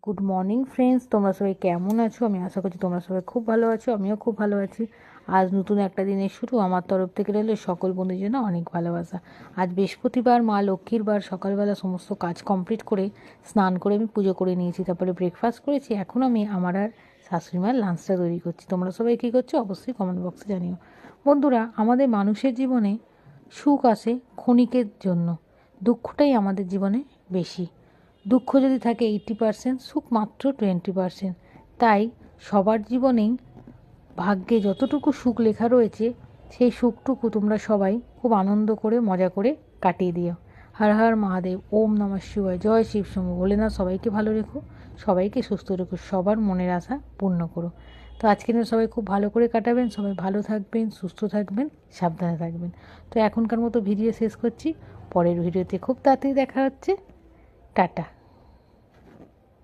Good morning friends, তোমরা সবাই কেমন আছো? আমি আশা করছি তোমরা সবাই খুব ভালো আছো। আমিও খুব ভালো আছি। আজ নতুন একটা দিনের শুরু আমার তরফ থেকে রইল সকল বন্ধুদের জন্য অনেক ভালোবাসা। আজ বৃহস্পতিবার, মা লক্ষ্মীর বার। সকালবেলা সমস্ত কাজ কমপ্লিট করে স্নান করে আমি পুজো করে নিয়েছি, তারপরে ব্রেকফাস্ট করেছি। এখন আমি আমার আর শাশুড়ি মার লাঞ্চটা তৈরি করছি। তোমরা সবাই কী করছো অবশ্যই কমেন্ট বক্সে জানিও। বন্ধুরা, আমাদের মানুষের জীবনে সুখ আসে ক্ষণিকের জন্য, দুঃখটাই আমাদের জীবনে বেশি। দুঃখ যদি থাকে 80%, সুখ মাত্র 20%। তাই সবার জীবনেই ভাগ্যে যতটুকু সুখ লেখা রয়েছে সেই সুখটুকু তোমরা সবাই খুব আনন্দ করে মজা করে কাটিয়ে দিও। হর হর মহাদেব, ওম নমঃ শিবায়, জয় শিব শম্ভু। বলে না, সবাইকে ভালো রেখো, সবাইকে সুস্থ রেখো, সবার মনের আশা পূর্ণ করো। তো আজকে দিন সবাই খুব ভালো করে কাটাবেন, সবাই ভালো থাকবেন, সুস্থ থাকবেন, সাবধানে থাকবেন। তো এখনকার মতো ভিডিও শেষ করছি। পরের ভিডিওতে খুব তাড়াতাড়ি দেখা হচ্ছে। টাটা।